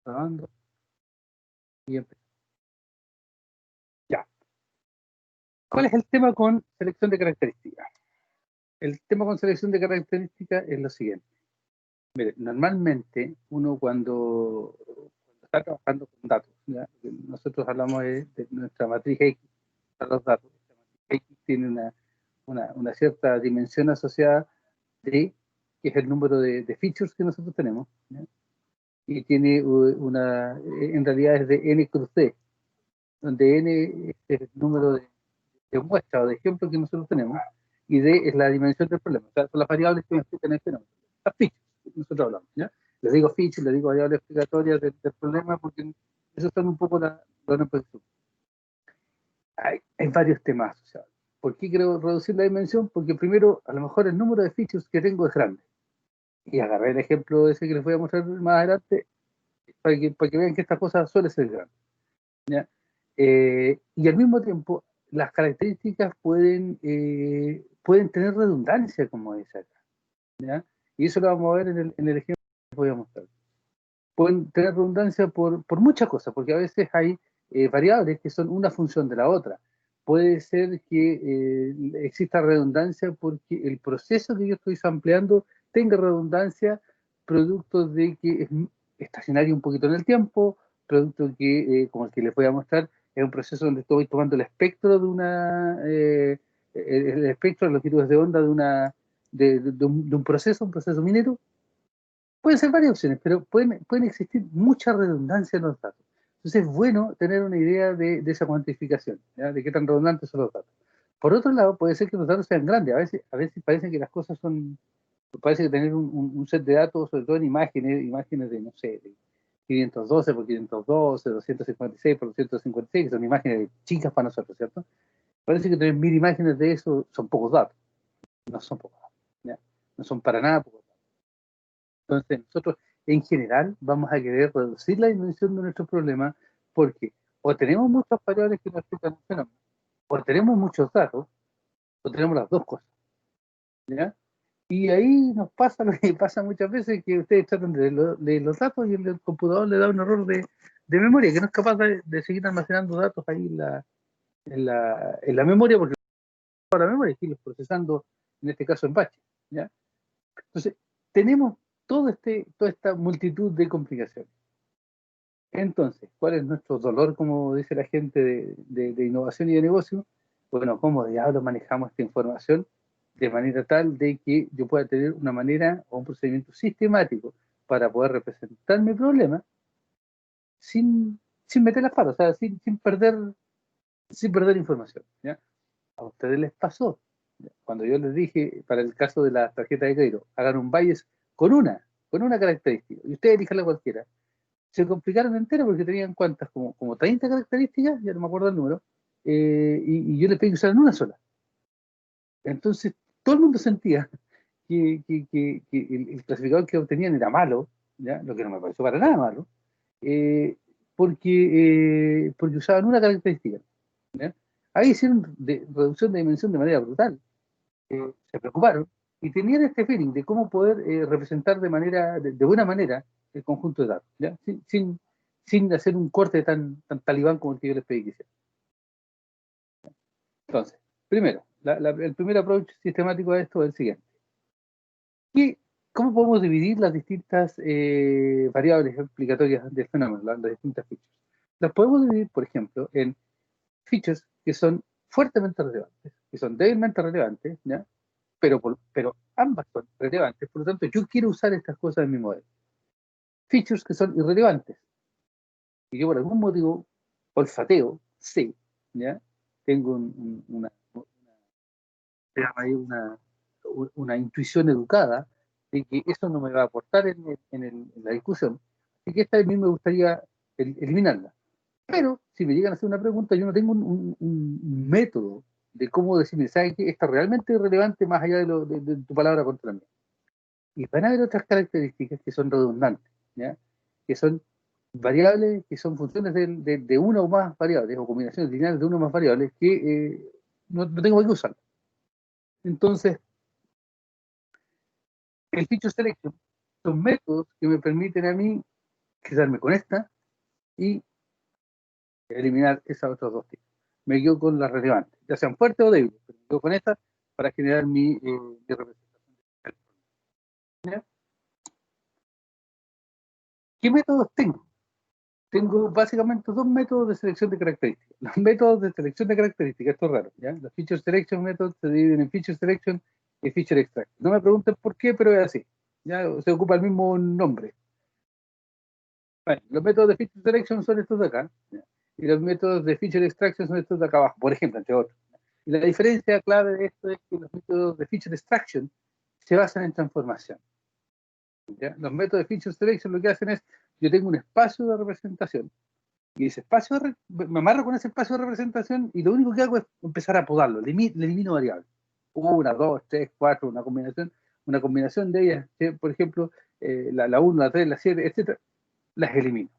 grabando. Y empezamos. Ya. ¿Cuál es el tema con selección de características? El tema con selección de características es lo siguiente. Mire, normalmente uno cuando está trabajando con datos, ¿ya? Nosotros hablamos de nuestra matriz X para los datos. La matriz X tiene una cierta dimensión asociada de, que es el número de features que nosotros tenemos, ¿ya? Y tiene en realidad es de n cruz d, donde n es el número de muestras o de ejemplos que nosotros tenemos, y d es la dimensión del problema, o sea, son las variables que me explican el fenómeno, las features que nosotros hablamos, ¿ya? Les digo features, les digo variables explicatorias del problema, porque esos son un poco los nombres. Hay varios temas asociados. ¿Por qué quiero reducir la dimensión? Porque primero, a lo mejor el número de features que tengo es grande. Y agarré el ejemplo ese que les voy a mostrar más adelante, para que vean que esta cosa suele ser grande, ¿ya? Y al mismo tiempo, las características pueden tener redundancia, como dice acá, ¿ya? Y eso lo vamos a ver en el ejemplo que les voy a mostrar. Pueden tener redundancia por muchas cosas, porque a veces hay variables que son una función de la otra. Puede ser que exista redundancia porque el proceso que yo estoy sampleando tenga redundancia, producto de que es estacionario un poquito en el tiempo, producto que, como el que les voy a mostrar, es un proceso donde estoy tomando el espectro el espectro de longitudes de onda de un proceso minero. Pueden ser varias opciones, pero pueden existir mucha redundancia en los datos. Entonces es bueno tener una idea de esa cuantificación, ¿ya? De qué tan redundantes son los datos. Por otro lado, puede ser que los datos sean grandes. A veces parece que las cosas son... Parece que tener un set de datos, sobre todo en imágenes de, no sé, de 512 por 512, 256 por 256, que son imágenes chicas para nosotros, ¿cierto? Parece que tener 1000 imágenes de eso son pocos datos. No son pocos datos, ¿ya? No son para nada pocos datos. Entonces, nosotros en general vamos a querer reducir la dimensión de nuestro problema porque o tenemos muchas variables que nos explican el fenómeno, o tenemos muchos datos, o tenemos las dos cosas, ¿ya? Y ahí nos pasa lo que pasa muchas veces, que ustedes tratan de leer los datos y el computador le da un error de memoria, que no es capaz de seguir almacenando datos ahí en la memoria, porque la memoria y los procesando, en este caso en batch, ¿ya? Entonces, tenemos toda esta multitud de complicaciones. Entonces, ¿cuál es nuestro dolor, como dice la gente de innovación y de negocio? Bueno, ¿cómo diablos manejamos esta información de manera tal de que yo pueda tener una manera o un procedimiento sistemático para poder representar mi problema sin meter las patas, o sea, sin perder información, ¿ya? A ustedes les pasó, ¿ya? Cuando yo les dije, para el caso de la tarjeta de crédito, hagan un bias con una característica, y ustedes elijan la cualquiera. Se complicaron entero porque tenían cuántas, como 30 características, ya no me acuerdo el número, y yo les pedí que usaran una sola. Entonces, todo el mundo sentía que el clasificador que obtenían era malo, ¿ya? Lo que no me pareció para nada malo, eh, porque usaban una característica, ¿ya? Ahí hicieron reducción de dimensión de manera brutal. Se preocuparon y tenían este feeling de cómo poder representar de buena manera el conjunto de datos, ¿ya? Sin hacer un corte tan talibán como el que yo les pedí que hicieran. Entonces, primero, el primer approach sistemático a esto es el siguiente. ¿Cómo podemos dividir las distintas variables explicatorias del fenómeno, las distintas features? Las podemos dividir, por ejemplo, en features que son fuertemente relevantes, que son débilmente relevantes, ¿ya? Pero ambas son relevantes, por lo tanto yo quiero usar estas cosas en mi modelo. Features que son irrelevantes, y yo por algún motivo olfateo, sé, ¿ya? Tengo una intuición educada de que eso no me va a aportar en la discusión, así que esta a mí me gustaría eliminarla. Pero si me llegan a hacer una pregunta, yo no tengo un método de cómo decirme, ¿sabes qué? Esta realmente es relevante más allá de tu palabra contra mí. Y van a haber otras características que son redundantes, ¿ya? Que son variables, que son funciones de una o más variables, o combinaciones lineales de una o más variables, que no tengo que usar. Entonces, el feature selection son métodos que me permiten a mí quedarme con esta y eliminar esas otras dos tipos. Me quedo con las relevantes, ya sean fuertes o débiles, pero me quedo con esta para generar mi representación. ¿Ya? ¿Qué métodos tengo? Tengo básicamente dos métodos de selección de características. Los métodos de selección de características, esto es raro, ¿ya? Los feature selection methods se dividen en feature selection y feature extraction. No me pregunten por qué, pero es así. Ya se ocupa el mismo nombre. Bueno, los métodos de feature selection son estos de acá, ¿ya? Y los métodos de feature extraction son estos de acá abajo, por ejemplo, entre otros. Y la diferencia clave de esto es que los métodos de feature extraction se basan en transformación. ¿Ya? Los métodos de feature selection lo que hacen es, yo tengo un espacio de representación, y ese espacio, me amarro con ese espacio de representación y lo único que hago es empezar a podarlo, le elimino variables. Una, dos, tres, cuatro, una combinación de ellas, ¿sí? Por ejemplo, la 1, la 3, la 7, etcétera, las elimino.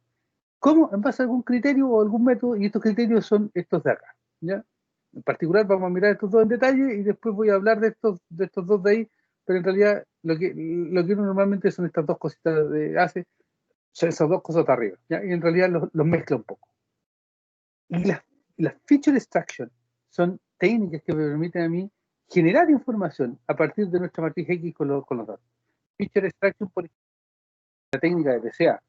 ¿Cómo? En base a algún criterio o algún método, y estos criterios son estos de acá, ¿ya? En particular vamos a mirar estos dos en detalle y después voy a hablar de estos dos de ahí, pero en realidad lo que uno normalmente son estas dos cositas hace, son esas dos cosas de arriba, ¿ya? Y en realidad los mezcla un poco. Y las feature extraction son técnicas que me permiten a mí generar información a partir de nuestra matriz X con los datos. Feature extraction, por ejemplo, la técnica de PCA.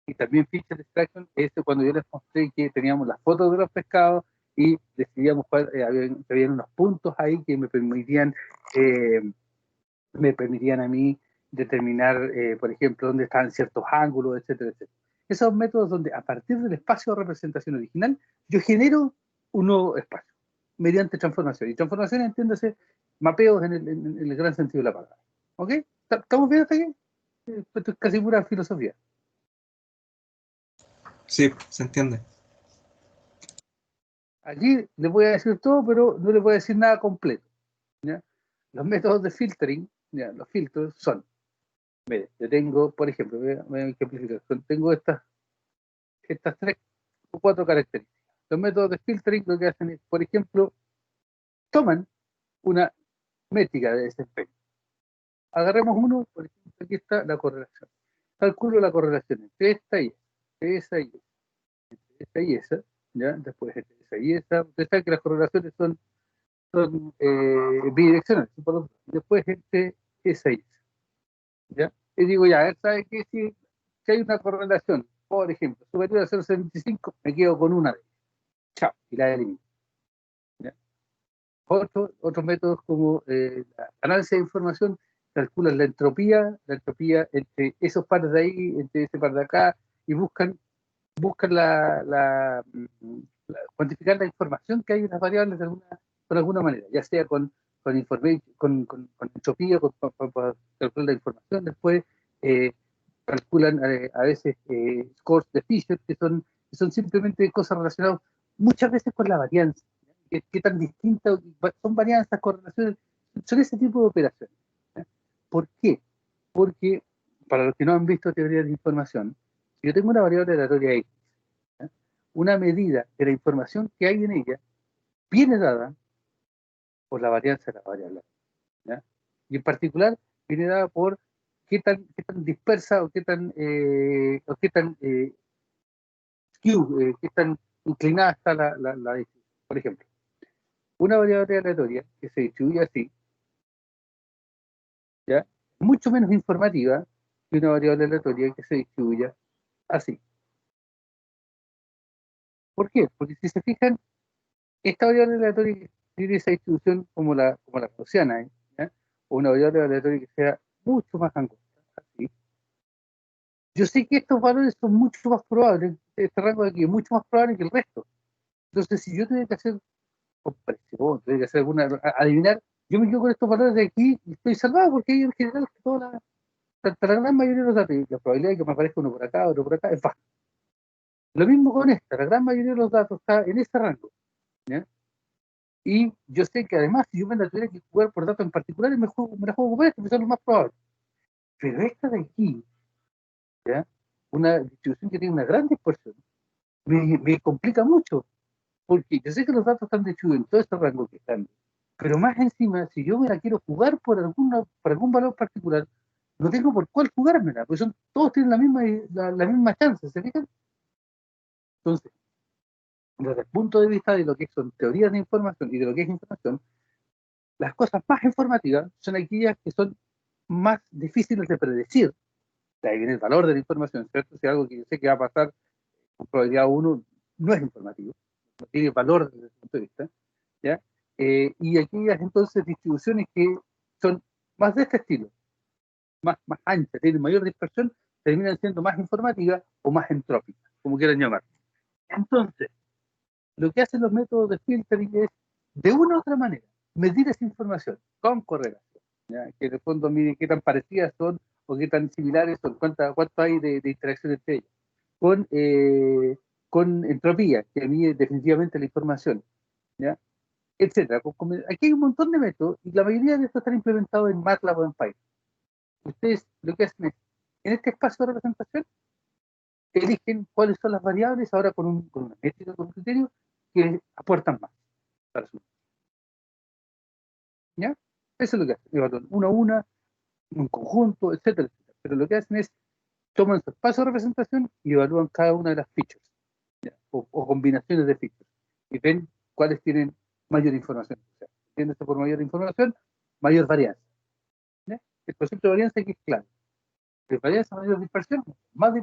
Y también feature extraction es cuando yo les mostré que teníamos las fotos de los pescados y decidíamos cuál, habían unos puntos ahí que me permitían a mí determinar, por ejemplo, dónde estaban ciertos ángulos, etcétera, etcétera. Esos métodos donde a partir del espacio de representación original yo genero un nuevo espacio mediante transformación. Y transformación, entiéndase, mapeos en el gran sentido de la palabra. ¿Ok? ¿Estamos bien hasta aquí? Esto es casi pura filosofía. Sí, se entiende. Aquí les voy a decir todo, pero no les voy a decir nada completo, ¿ya? Los métodos de filtering, ¿ya? Los filtros son, mire, yo tengo, por ejemplo, voy a ejemplificar, tengo estas tres o cuatro características. Los métodos de filtering lo que hacen es, por ejemplo, toman una métrica de desempeño. Agarremos uno, por ejemplo, aquí está la correlación. Calculo la correlación entre esta y esa y esta y esa, ¿ya? Después esa y esa. Ustedes saben que las correlaciones son bidireccionales. Después entre esa y esa, ¿ya? Y digo, ya, ¿sabe qué? Si hay una correlación, por ejemplo, superior a 0,75, me quedo con una de ellas. Chao, y la elimino. ¿Ya? Otros métodos como la análisis de información calculan la entropía entre esos pares de ahí, entre ese par de acá, y buscan cuantificar la información que hay en las variables de alguna manera, ya sea con entropía, para calcular la información, después calculan a veces scores de Fisher, que son simplemente cosas relacionadas muchas veces con la varianza, qué tan distintas son varianzas, correlaciones, son ese tipo de operaciones. ¿Ya? ¿Por qué? Porque, para los que no han visto teoría de información, si yo tengo una variable aleatoria X, ¿ya? Una medida de la información que hay en ella viene dada por la varianza de la variable, ¿ya? Y en particular viene dada por qué tan dispersa o qué tan skew, qué tan inclinada está la distribución. Por ejemplo, una variable aleatoria que se distribuye así, ¿ya? Mucho menos informativa que una variable aleatoria que se distribuya así. ¿Por qué? Porque si se fijan, esta variable aleatoria que tiene esa distribución como la gaussiana, ¿ya? O una variable aleatoria que sea mucho más angosta, así. Yo sé que estos valores son mucho más probables, este rango de aquí es mucho más probable que el resto. Entonces, si yo tengo que hacer compresión, tengo que hacer adivinar, yo me quedo con estos valores de aquí y estoy salvado porque hay en general la gran mayoría de los datos, la probabilidad de que me aparezca uno por acá, otro por acá, es baja. Lo mismo con esta, la gran mayoría de los datos está en ese rango, ¿ya? Y yo sé que además, si yo me la tuviera que jugar por datos en particulares, me la juego por esto, que son los más probables. Pero esta de aquí, ¿ya? Una distribución que tiene una gran dispersión, me complica mucho, porque yo sé que los datos están distribuidos en todo este rango que están, pero más encima, si yo me la quiero jugar por algún valor particular, no tengo por cuál jugármela, porque todos tienen la misma chance, ¿se fijan? Entonces, desde el punto de vista de lo que son teorías de información y de lo que es información, las cosas más informativas son aquellas que son más difíciles de predecir. De ahí viene el valor de la información, ¿cierto? Si algo que yo sé que va a pasar con probabilidad 1 no es informativo, no tiene valor desde ese punto de vista, ¿ya? Y aquellas entonces distribuciones que son más de este estilo, más anchas, tienen mayor dispersión, terminan siendo más informativas o más entrópicas, como quieran llamar. Entonces, lo que hacen los métodos de filtering es, de una u otra manera, medir esa información con correlación, ¿ya? Que en el fondo miden qué tan parecidas son o qué tan similares son, cuánto hay de interacción entre ellas, con entropía, que mide definitivamente la información, ¿ya? Etcétera. Aquí hay un montón de métodos y la mayoría de estos están implementados en MATLAB o en Python. Ustedes lo que hacen es, en este espacio de representación, eligen cuáles son las variables ahora con una métrica, con un criterio que aportan más para su, ¿ya? Eso es lo que hacen, evalúan una a una, un conjunto, etcétera, etcétera. Pero lo que hacen es, toman su espacio de representación y evalúan cada una de las features, ¿ya? O combinaciones de features, y ven cuáles tienen mayor información. O sea, entiéndase por mayor información, mayor varianza, ¿ya? El concepto de varianza aquí es clave. De varianza, mayor dispersión, más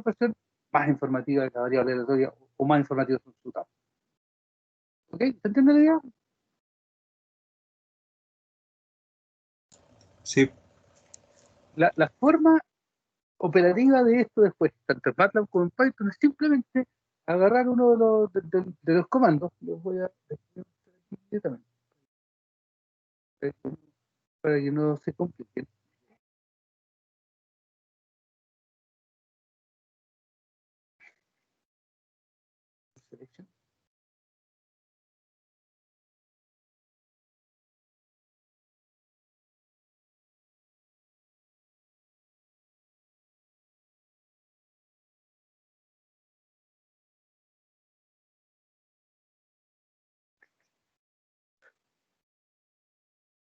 informativa es la variable aleatoria o más informativo es el resultado. ¿Ok? ¿Se entiende la idea? Sí. La forma operativa de esto después, tanto en MATLAB como en Python, es simplemente agarrar uno de los comandos. Los voy a decir directamente para que no se compliquen. Selection.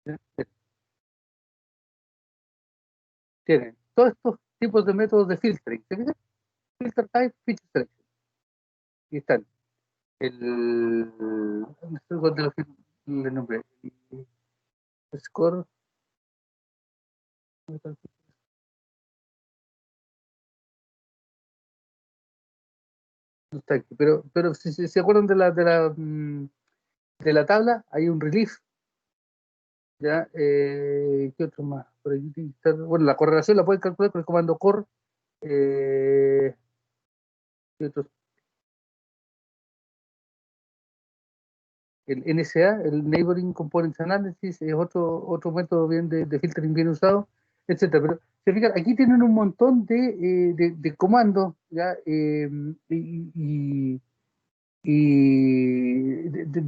¿Ya? Tienen todos estos tipos de métodos de filtering. ¿Se fijan? Filter type, feature selection. Y están no sé cuál de los el nombre. Score. No está aquí, pero si se acuerdan de la tabla, hay un relief. ¿Ya? ¿Qué otro más? Por aquí tiene que estar, bueno, la correlación la pueden calcular con el comando core. ¿Qué otros? El NSA, el Neighboring Components Analysis, es otro método bien de filtering bien usado, etcétera. Pero se fijan, aquí tienen un montón de comandos, ¿ya? De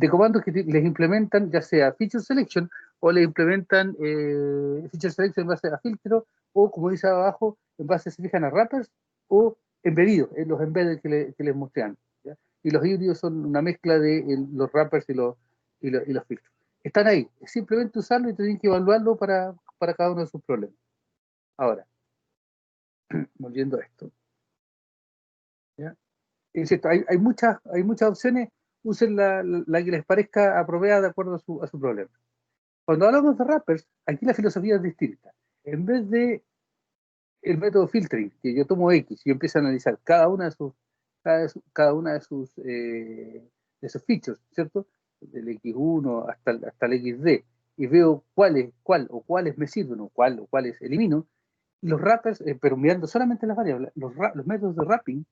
comandos que les implementan ya sea feature selection o les implementan feature selection en base a filtro o, como dice abajo, en base, se fijan, a wrappers o embedidos, los embedded que les mostré antes, ¿ya? Y los híbridos son una mezcla de los wrappers y los filtros. Están ahí, es simplemente usarlo y tienen que evaluarlo para cada uno de sus problemas. Ahora, volviendo a esto, ¿ya? Es cierto, hay muchas opciones, usen la que les parezca apropiada de acuerdo a su problema. Cuando hablamos de wrappers, aquí la filosofía es distinta. En vez de el método filtering, que yo tomo X y empiezo a analizar cada una de sus features, ¿cierto? Del X1 hasta el XD, y veo cuáles me sirven o cuáles elimino. Los wrappers, pero mirando solamente las variables, los métodos de wrapping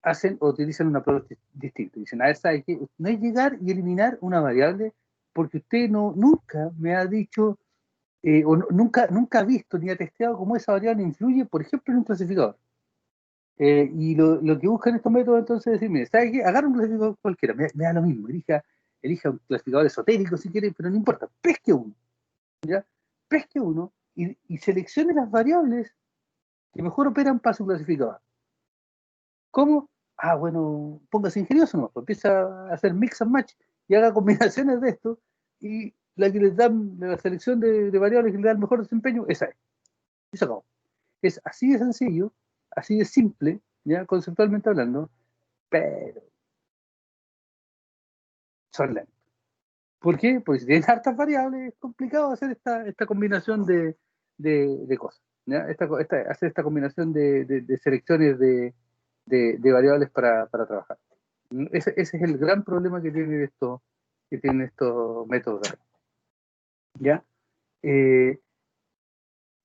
hacen o utilizan un approach distinto. Dicen, a ver, ¿sabe qué? No es llegar y eliminar una variable porque usted nunca me ha dicho nunca ha visto ni ha testeado cómo esa variable influye, por ejemplo, en un clasificador. Y lo que buscan estos métodos entonces es decir, mire, ¿sabe qué? Agarra un clasificador cualquiera, me da lo mismo, elija un clasificador esotérico si quiere, pero no importa, pesque uno, ¿ya? Pesque uno y seleccione las variables que mejor operan para su clasificador. ¿Cómo? Ah, bueno, póngase ingenioso, ¿no? Empieza a hacer mix and match y haga combinaciones de esto y la que les dan la selección de variables que le da el mejor desempeño, esa es. Y se acabó. Es así de sencillo, así de simple, ya conceptualmente hablando, pero son lentos. ¿Por qué? Porque si tienen hartas variables, es complicado hacer esta combinación de cosas, ¿ya? Hacer esta combinación de selecciones de variables para trabajar. Ese es el gran problema que tienen estos métodos de acá, ¿ya? Eh,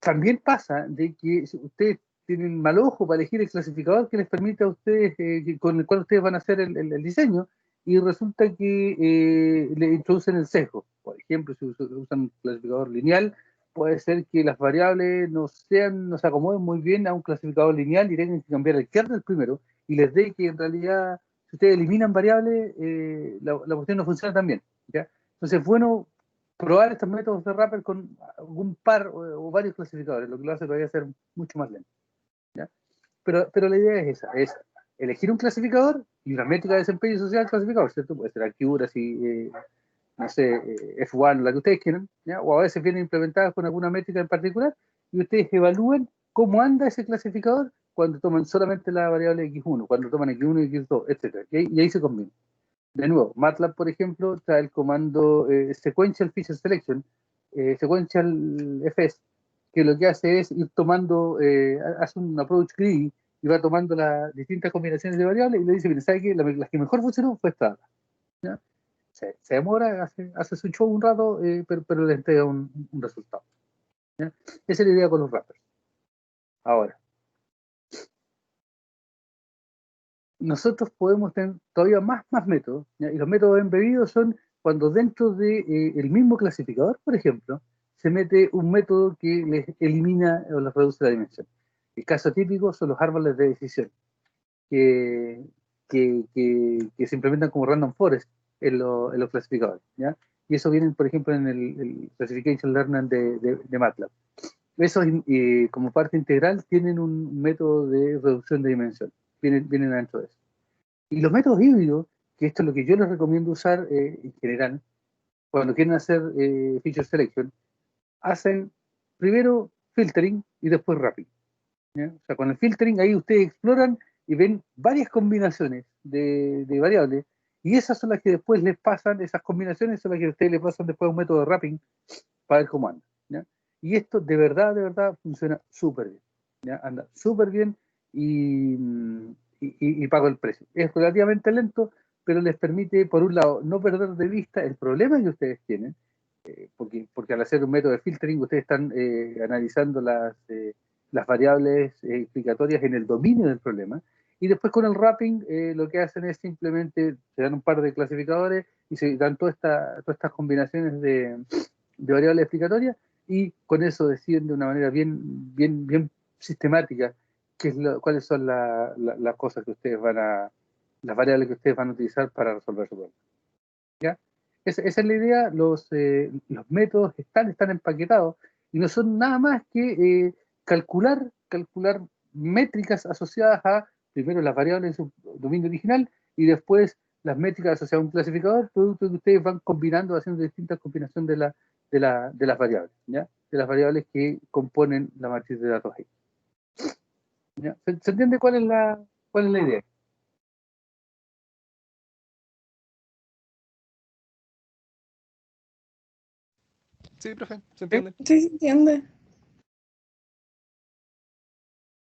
También pasa de que si ustedes tienen mal ojo para elegir el clasificador que les permite a ustedes, con el cual ustedes van a hacer el diseño, y resulta que le introducen el sesgo. Por ejemplo, si usan un clasificador lineal, puede ser que las variables no se acomoden muy bien a un clasificador lineal y tengan que cambiar el kernel primero, y les dé que en realidad, si ustedes eliminan variables, la cuestión no funciona tan bien, ¿ya? Entonces, bueno, probar estos métodos de wrapper con algún par o varios clasificadores, lo que lo hace todavía ser mucho más lento, ¿ya? Pero la idea es esa, es elegir un clasificador y una métrica de desempeño social clasificador, ¿cierto? Puede ser accuracy, no sé, F1, la que ustedes quieran, ¿ya? O a veces vienen implementadas con alguna métrica en particular, y ustedes evalúan cómo anda ese clasificador cuando toman solamente la variable X1, cuando toman X1 y X2, etc. Y ahí se combina. De nuevo, MATLAB, por ejemplo, trae el comando Sequential Feature Selection, Sequential FS, que lo que hace es ir tomando, hace un approach greedy y va tomando las distintas combinaciones de variables y le dice, mire, ¿sabe qué? La que mejor funcionó fue esta, ¿ya? Se demora, hace su show un rato, pero le entrega un resultado, ¿ya? Esa es la idea con los wrappers. Ahora, nosotros podemos tener todavía más métodos, ¿ya? Y los métodos embebidos son cuando dentro del mismo clasificador, por ejemplo, se mete un método que les elimina o les reduce la dimensión. El caso típico son los árboles de decisión, que, que se implementan como random forest en los clasificadores, ¿ya? Y eso viene, por ejemplo, en el Classification Learner de MATLAB. Esos, como parte integral, tienen un método de reducción de dimensión, vienen dentro de eso. Y los métodos híbridos, que esto es lo que yo les recomiendo usar en general, cuando quieren hacer feature selection, hacen primero filtering y después wrapping, ¿ya? O sea, con el filtering ahí ustedes exploran y ven varias combinaciones de variables, y esas son las que después les pasan, esas combinaciones son las que ustedes les pasan después a un método de wrapping para ver cómo anda, ¿ya? Y esto de verdad funciona súper bien, ¿ya? Anda súper bien y, y pago el precio. Es relativamente lento, pero les permite, por un lado, no perder de vista el problema que ustedes tienen, porque al hacer un método de filtering ustedes están analizando las variables explicatorias en el dominio del problema, y después con el wrapping lo que hacen es simplemente se dan un par de clasificadores y se dan todas estas combinaciones de variables explicatorias, y con eso deciden de una manera bien sistemática cuáles son las cosas que ustedes las variables que ustedes van a utilizar para resolver su problema, ¿ya? Esa es la idea. Los métodos están empaquetados y no son nada más que calcular métricas asociadas a, primero, las variables en su dominio original y después las métricas asociadas a un clasificador, producto que ustedes van combinando, haciendo distintas combinaciones de las variables, ¿ya? De las variables que componen la matriz de datos ahí, ¿ya? ¿Se entiende cuál es la idea? Sí, profe, se ¿Sí? entiende. Sí, se entiende.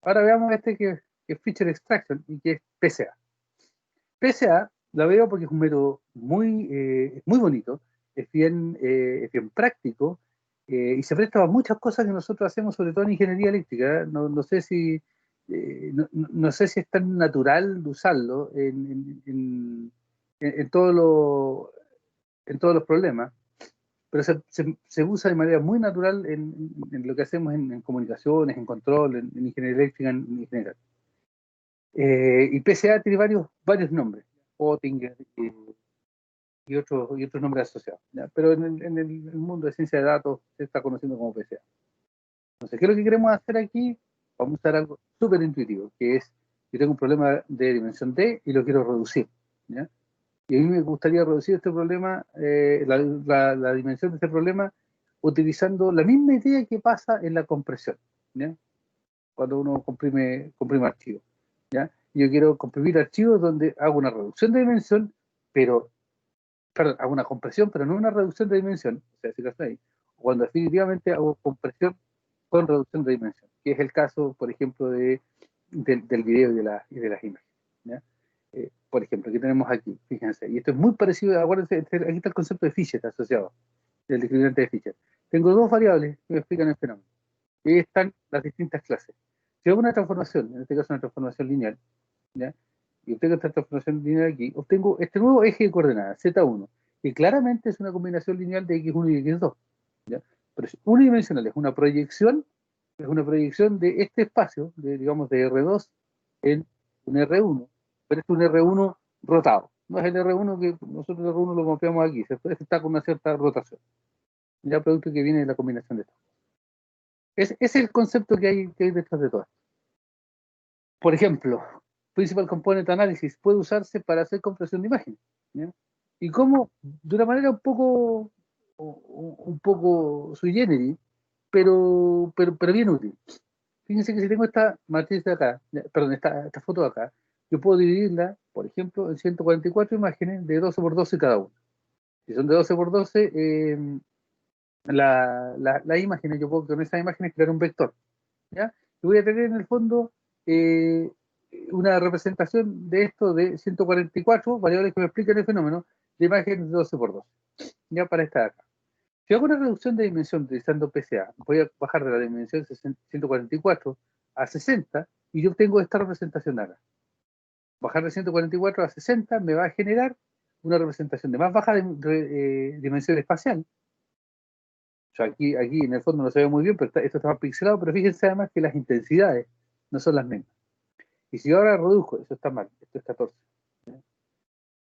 Ahora veamos que es Feature Extraction y que es PCA. PCA la veo porque es un método muy bonito, es bien práctico, y se presta a muchas cosas que nosotros hacemos, sobre todo en ingeniería eléctrica, ¿eh? No sé si, no sé si es tan natural de usarlo en en todos los problemas, pero se usa de manera muy natural en lo que hacemos en comunicaciones, en control, en ingeniería eléctrica en general. Y PCA tiene varios nombres, Pottinger y otros nombres asociados, ¿ya? Pero en el mundo de ciencia de datos se está conociendo como PCA. Entonces, ¿qué es lo que queremos hacer aquí? Vamos a usar algo súper intuitivo, que es, yo tengo un problema de dimensión D y lo quiero reducir, ¿ya? Y a mí me gustaría reducir este problema, la dimensión de este problema, utilizando la misma idea que pasa en la compresión, ¿ya? cuando uno comprime archivos, ¿ya? Yo quiero comprimir archivos donde hago una reducción de dimensión, pero, perdón, hago una compresión, pero no una reducción de dimensión, o sea, si lo ahí, cuando definitivamente hago compresión con reducción de dimensión, que es el caso, por ejemplo, del video y de las imágenes, ¿ya? Por ejemplo, que tenemos aquí, fíjense, y esto es muy parecido, acuérdense, aquí está el concepto de Fisher asociado, el discriminante de Fisher. Tengo dos variables que me explican el fenómeno, y ahí están las distintas clases. Si hago una transformación, en este caso una transformación lineal, ¿ya? Y obtengo esta transformación lineal aquí, obtengo este nuevo eje de coordenadas, Z1, que claramente es una combinación lineal de X1 y X2, ¿ya? Pero es unidimensional, es una proyección de este espacio, digamos, de R2 en un R1, pero es un R1 rotado. No es el R1 que nosotros el R1 lo mapeamos aquí, este está con una cierta rotación. Ya producto que viene de la combinación de esto. Ese es el concepto que hay detrás de todo esto. Por ejemplo, Principal Component Analysis puede usarse para hacer compresión de imágenes, ¿ya? Y como de una manera un poco sui generis, pero bien útil. Fíjense que si tengo esta matriz de acá, perdón, esta foto de acá, yo puedo dividirla, por ejemplo, en 144 imágenes de 12 por 12 cada una. Si son de 12 por 12, las imágenes, yo puedo con esas imágenes crear un vector, ¿ya? Y voy a tener en el fondo eh, una representación de esto de 144 variables que me explican el fenómeno de imágenes de 12 por 12, ya para esta de acá. Si hago una reducción de dimensión utilizando PCA, voy a bajar de la dimensión 144 a 60 y yo obtengo esta representación de acá. Bajar de 144 a 60 me va a generar una representación de más baja dimensión espacial. O sea, aquí en el fondo no se ve muy bien, pero esto está más pixelado, pero fíjense además que las intensidades no son las mismas. Y si yo ahora reduzco, eso está mal, esto es 14. ¿Ya?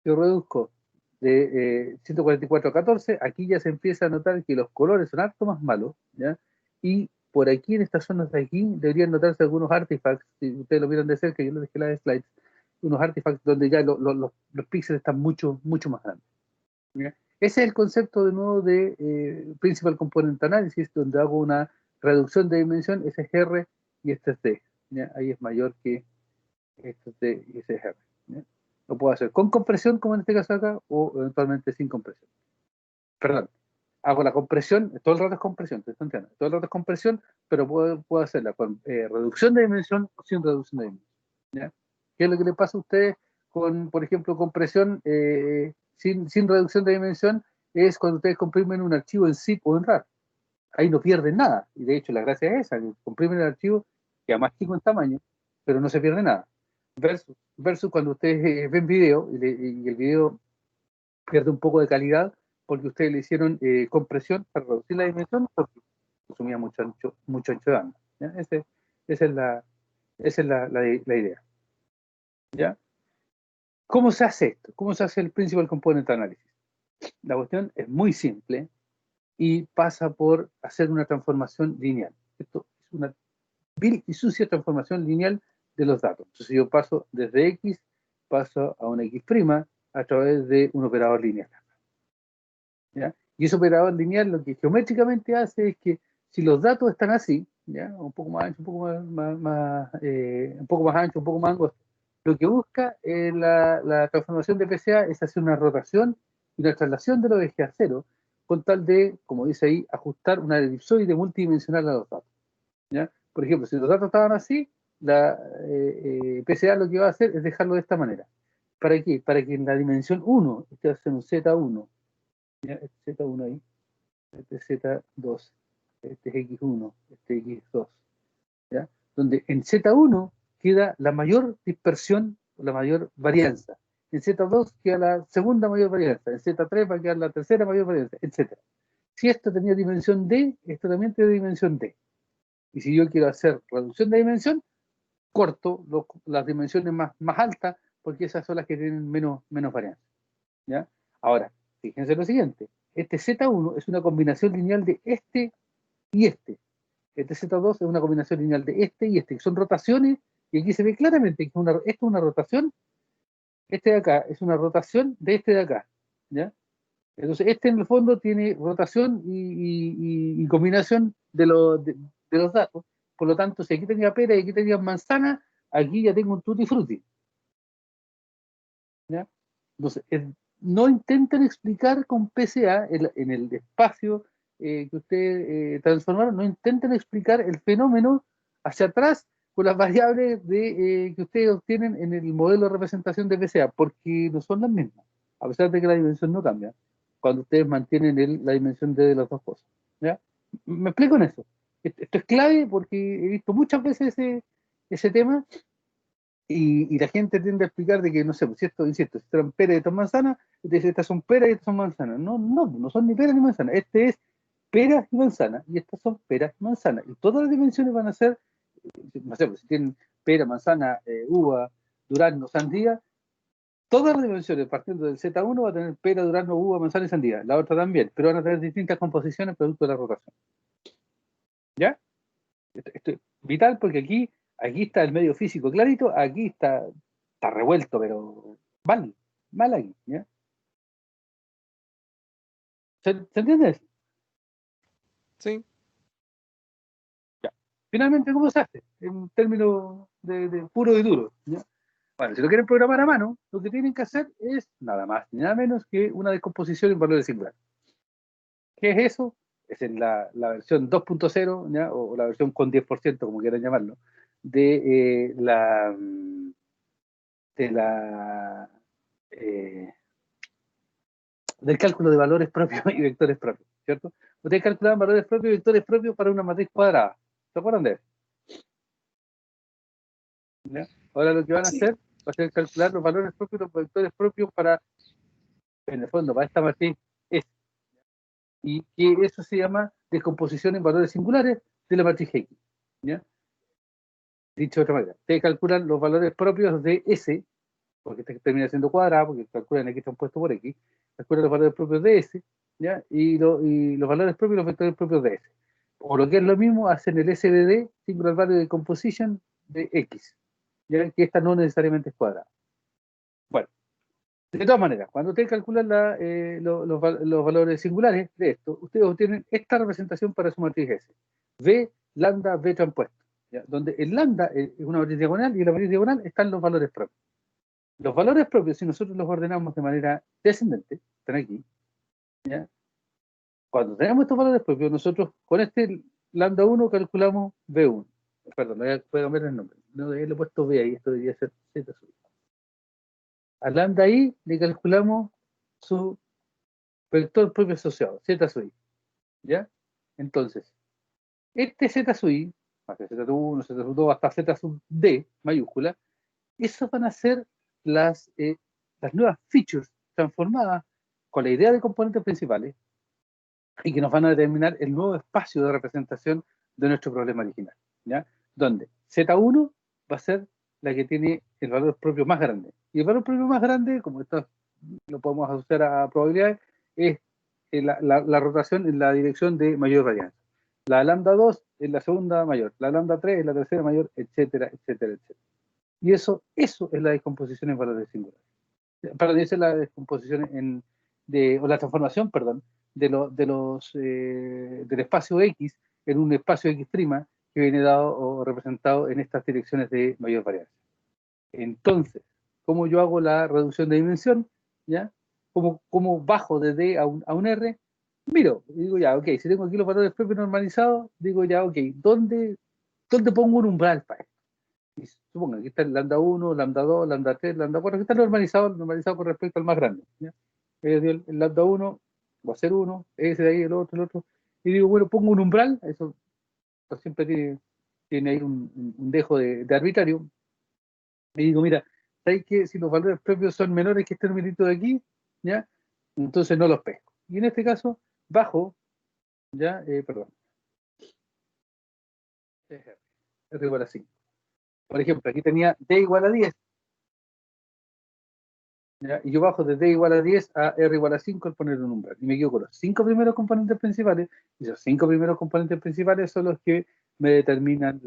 Yo reduzco de 144 a 14, aquí ya se empieza a notar que los colores son harto más malos, ¿ya? Y por aquí, en estas zonas de aquí, deberían notarse algunos artifacts, si ustedes lo vieron de cerca, yo les dejé las slides, unos artifacts donde ya los píxeles están mucho más grandes, ¿ya? Ese es el concepto de nuevo de Principal Component Analysis, donde hago una reducción de dimensión, ese es R y este es D, ¿ya? Ahí es mayor que este es D y ese es R, ¿ya? Lo puedo hacer con compresión, como en este caso acá, o eventualmente sin compresión. Perdón, hago la compresión, todo el rato es compresión, todo el rato es compresión, pero puedo hacerla con reducción de dimensión o sin reducción de dimensión, ¿ya? ¿Qué es lo que le pasa a ustedes con, por ejemplo, compresión sin reducción de dimensión? Es cuando ustedes comprimen un archivo en zip o en RAR. Ahí no pierden nada, y de hecho la gracia es esa, que comprimen el archivo, que además chico en tamaño, pero no se pierde nada. Versus cuando ustedes ven video y el video pierde un poco de calidad porque ustedes le hicieron compresión para reducir la dimensión porque consumía mucho ancho de banda, ¿ya? Esa es la idea, ¿ya? ¿Cómo se hace esto? ¿Cómo se hace el Principal Component Analysis? La cuestión es muy simple y pasa por hacer una transformación lineal. Esto es una vil y sucia transformación lineal de los datos. Entonces yo paso desde X, paso a una X' a través de un operador lineal, ¿ya? Y ese operador lineal lo que geométricamente hace es que si los datos están así, ¿ya? Un poco más ancho, un poco un poco más ancho, un poco más angosto, lo que busca la transformación de PCA es hacer una rotación y una traslación de los ejes a cero, con tal de, como dice ahí, ajustar una elipsoide multidimensional a los datos, ¿ya? Por ejemplo, si los datos estaban así, la PCA lo que va a hacer es dejarlo de esta manera. ¿Para qué? Para que en la dimensión 1 esté haciendo un Z1, ¿ya? Este Z1 ahí, este Z2, este es X1, este X2, ¿ya? Donde en Z1 queda la mayor dispersión, la mayor varianza. En Z2 queda la segunda mayor varianza. En Z3 va a quedar la tercera mayor varianza, etc. Si esto tenía dimensión D, esto también tiene dimensión D. Y si yo quiero hacer reducción de dimensión, corto las dimensiones más altas, porque esas son las que tienen menos varianza, ¿ya? Ahora, fíjense lo siguiente. Este Z1 es una combinación lineal de este y este. Este Z2 es una combinación lineal de este y este, que son rotaciones, y aquí se ve claramente que esto es una rotación, este de acá es una rotación de este de acá, ¿ya? Entonces, este en el fondo tiene rotación y combinación de los datos, Por lo tanto, si aquí tenía pera y aquí tenía manzana, aquí ya tengo un tutti frutti. ¿Ya? Entonces, no intenten explicar con PCA en el espacio que ustedes transformaron, no intenten explicar el fenómeno hacia atrás con las variables que ustedes obtienen en el modelo de representación de PCA, porque no son las mismas, a pesar de que la dimensión no cambia, cuando ustedes mantienen la dimensión de las dos cosas. ¿Ya? ¿Me explico en eso? Esto es clave porque he visto muchas veces ese tema. Y la gente tiende a explicar de que, no sé, pues si esto, insisto, si estas son peras y estas manzanas, y te dice, estas son peras y estas son manzanas. No, no, no son ni peras ni manzanas. Este es peras y manzanas, y estas son peras y manzanas. Y todas las dimensiones van a ser, no sé, pues si tienen pera, manzana, uva, durazno, sandía, todas las dimensiones partiendo del Z1 va a tener pera, durazno, uva, manzana y sandía. La otra también, pero van a tener distintas composiciones producto de la rotación. ¿Ya? Esto es vital porque aquí está el medio físico clarito, aquí está revuelto, pero mal aquí. ¿Ya? ¿Se entiende eso? Sí. Ya. Finalmente, ¿cómo se hace? En un término de puro y duro. ¿Ya? Bueno, si lo quieren programar a mano, lo que tienen que hacer es nada más ni nada menos que una descomposición en valores singulares. ¿Qué es eso? Es en la versión 2.0, ¿ya? O la versión con 10%, como quieran llamarlo, de de la eh, del cálculo de valores propios y vectores propios, ¿cierto? Ustedes calculaban valores propios y vectores propios para una matriz cuadrada. ¿Se acuerdan de eso? ¿Ya? Ahora lo que van a hacer va a ser calcular los valores propios y los vectores propios para, en el fondo, para esta matriz S. Y que eso se llama descomposición en valores singulares de la matriz X. ¿Ya? Dicho de otra manera, ustedes calculan los valores propios de S, porque este termina siendo cuadrada, porque calculan X están puestos por X, calculan los valores propios de S, ¿ya? Y los valores propios y los vectores propios de S. O lo que es lo mismo, hacen el SVD, Singular Value de Composition, de X, ¿ya? Que esta no necesariamente es cuadrada. Bueno, de todas maneras, cuando ustedes calculan los valores singulares de esto, ustedes obtienen esta representación para su matriz S. V, lambda, V transpuesto, ¿ya? Donde el lambda es una matriz diagonal y en la matriz diagonal están los valores propios. Los valores propios, si nosotros los ordenamos de manera descendente, están aquí, ¿ya? Cuando tenemos estos valores propios, nosotros con este lambda 1 calculamos V1. Perdón, voy a cambiar el nombre. No, le he puesto V ahí, esto debería ser Z sub. A lambda I le calculamos su vector propio asociado, Z sub I. ¿Ya? Entonces, este Z sub I, hasta Z sub 1, Z sub 2, hasta Z sub D mayúscula, esas van a ser las nuevas features transformadas con la idea de componentes principales y que nos van a determinar el nuevo espacio de representación de nuestro problema original, ¿ya? Donde Z1 va a ser la que tiene el valor propio más grande. Y el valor propio más grande, como esto lo podemos asociar a probabilidades, es la rotación en la dirección de mayor varianza. La lambda 2 es la segunda mayor, la lambda 3 es la tercera mayor, etcétera, etcétera, etcétera. Y eso es la descomposición en valores singulares. Perdón, esa es la descomposición o la transformación, perdón, del espacio X en un espacio X' que viene dado o representado en estas direcciones de mayor varianza. Entonces, ¿cómo yo hago la reducción de dimensión? ¿Ya? ¿Cómo bajo de D a un R? Miro, digo ya, ok, si tengo aquí los valores propios normalizados, digo ya, ok, ¿dónde pongo un umbral para esto? Y supongo, aquí está el lambda 1, lambda 2, lambda 3, lambda 4, que está normalizado con respecto al más grande. ¿Ya? El lambda 1 va a ser 1, ese de ahí, el otro. Y digo, bueno, pongo un umbral, eso siempre tiene ahí un dejo de arbitrario. Y digo, mira, ¿sabes que si los valores propios son menores que este numerito de aquí, ¿ya? Entonces no los pesco. Y en este caso, bajo, ¿ya? Perdón, R igual a 5. Por ejemplo, aquí tenía D igual a 10, ¿ya? Y yo bajo de D igual a 10 a R igual a 5 al poner un umbral. Y me quedo con los 5 primeros componentes principales. Y esos 5 primeros componentes principales son los que me determinan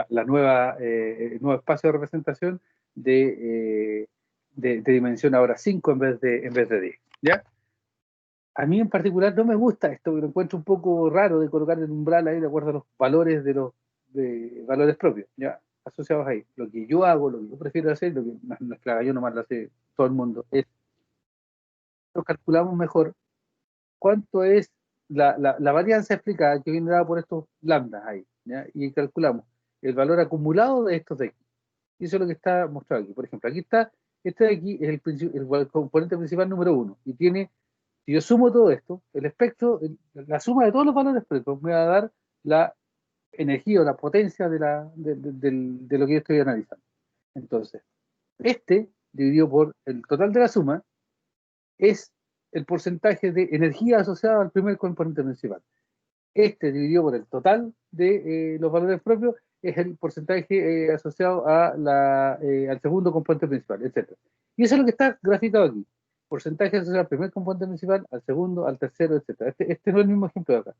el nuevo espacio de representación de dimensión ahora 5 en vez de 10. ¿Ya? A mí en particular no me gusta esto, que lo encuentro un poco raro de colocar el umbral ahí de acuerdo a los valores de valores propios, ya asociados ahí. Lo que yo hago, lo que yo prefiero hacer, lo que no es claro, yo nomás lo hace todo el mundo, es lo calculamos mejor cuánto es la varianza explicada que viene dada por estos lambdas ahí, ¿ya? Y calculamos el valor acumulado de estos de aquí. Y eso es lo que está mostrado aquí. Por ejemplo, aquí está, este de aquí es el componente principal número 1 y tiene, si yo sumo todo esto, el espectro, la suma de todos los valores espectros me va a dar la energía o la potencia de lo que yo estoy analizando. Entonces, este dividido por el total de la suma es el porcentaje de energía asociada al primer componente principal. Este dividido por el total de los valores propios es el porcentaje asociado al segundo componente principal, etc. Y eso es lo que está graficado aquí. Porcentaje asociado al primer componente principal, al segundo, al tercero, etc. Este es el mismo ejemplo de acá,